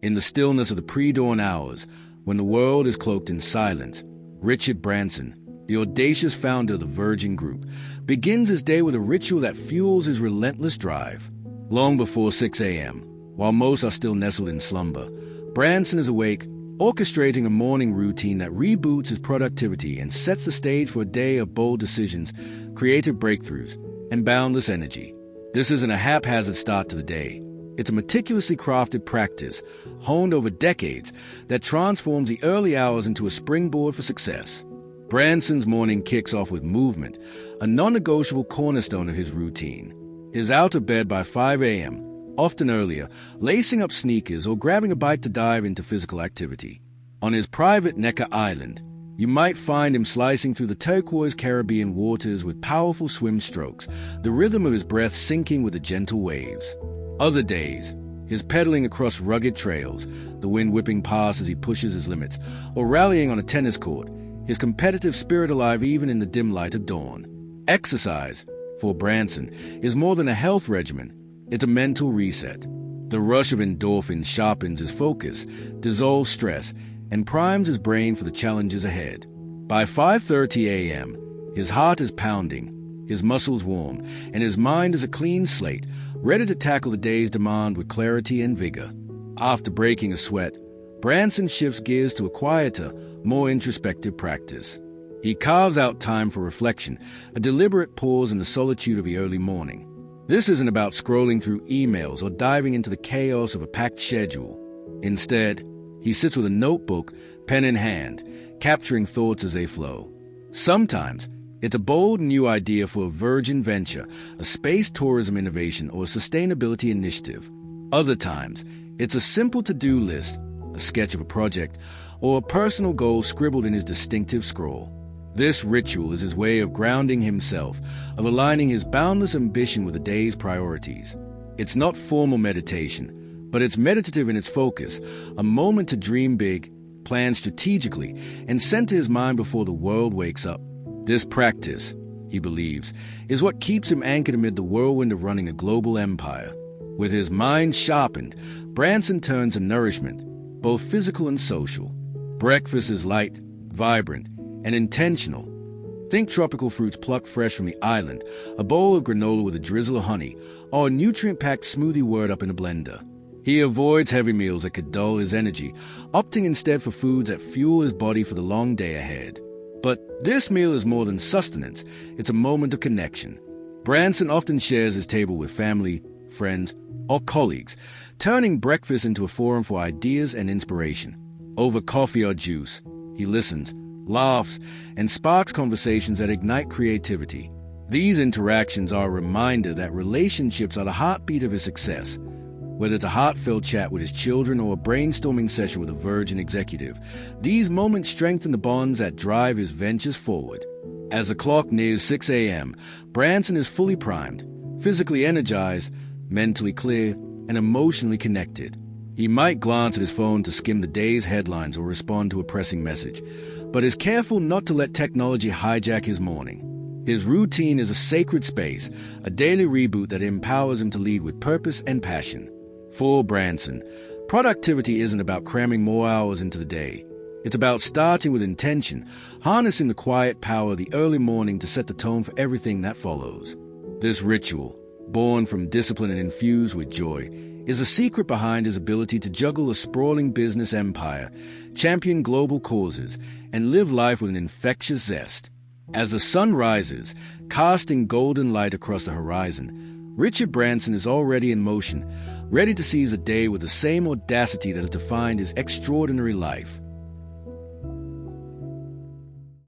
In the stillness of the pre-dawn hours, when the world is cloaked in silence, Richard Branson, the audacious founder of the Virgin Group, begins his day with a ritual that fuels his relentless drive. Long before 6 a.m., while most are still nestled in slumber, Branson is awake, orchestrating a morning routine that reboots his productivity and sets the stage for a day of bold decisions, creative breakthroughs, and boundless energy. This isn't a haphazard start to the day. It's a meticulously crafted practice, honed over decades, that transforms the early hours into a springboard for success. Branson's morning kicks off with movement, a non-negotiable cornerstone of his routine. He's out of bed by 5 a.m., often earlier, lacing up sneakers or grabbing a bike to dive into physical activity. On his private Necker Island, you might find him slicing through the turquoise Caribbean waters with powerful swim strokes, the rhythm of his breath syncing with the gentle waves. Other days, he's pedaling across rugged trails, the wind whipping past as he pushes his limits, or rallying on a tennis court, his competitive spirit alive even in the dim light of dawn. Exercise, for Branson, is more than a health regimen. It's a mental reset. The rush of endorphins sharpens his focus, dissolves stress, and primes his brain for the challenges ahead. By 5:30 a.m., his heart is pounding, his muscles warm, and his mind is a clean slate, ready to tackle the day's demand with clarity and vigor. After breaking a sweat, Branson shifts gears to a quieter, more introspective practice. He carves out time for reflection, a deliberate pause in the solitude of the early morning. This isn't about scrolling through emails or diving into the chaos of a packed schedule. Instead, he sits with a notebook, pen in hand, capturing thoughts as they flow. Sometimes, it's a bold new idea for a virgin venture, a space tourism innovation, or a sustainability initiative. Other times, it's a simple to-do list, a sketch of a project, or a personal goal scribbled in his distinctive scrawl. This ritual is his way of grounding himself, of aligning his boundless ambition with the day's priorities. It's not formal meditation, but it's meditative in its focus, a moment to dream big, plan strategically, and center his mind before the world wakes up. This practice, he believes, is what keeps him anchored amid the whirlwind of running a global empire. With his mind sharpened, Branson turns to nourishment, both physical and social. Breakfast is light, vibrant, and intentional. Think tropical fruits plucked fresh from the island, a bowl of granola with a drizzle of honey, or a nutrient-packed smoothie whirled up in a blender. He avoids heavy meals that could dull his energy, opting instead for foods that fuel his body for the long day ahead. But this meal is more than sustenance, it's a moment of connection. Branson often shares his table with family, friends, or colleagues, turning breakfast into a forum for ideas and inspiration. Over coffee or juice, he listens, laughs, and sparks conversations that ignite creativity. These interactions are a reminder that relationships are the heartbeat of his success. Whether it's a heartfelt chat with his children or a brainstorming session with a Virgin executive, these moments strengthen the bonds that drive his ventures forward. As the clock nears 6 a.m., Branson is fully primed, physically energized, mentally clear, and emotionally connected. He might glance at his phone to skim the day's headlines or respond to a pressing message, but is careful not to let technology hijack his morning. His routine is a sacred space, a daily reboot that empowers him to lead with purpose and passion. For Branson, productivity isn't about cramming more hours into the day. It's about starting with intention, harnessing the quiet power of the early morning to set the tone for everything that follows. This ritual, born from discipline and infused with joy, is a secret behind his ability to juggle a sprawling business empire, champion global causes, and live life with an infectious zest. As the sun rises, casting golden light across the horizon, Richard Branson is already in motion, ready to seize the day with the same audacity that has defined his extraordinary life.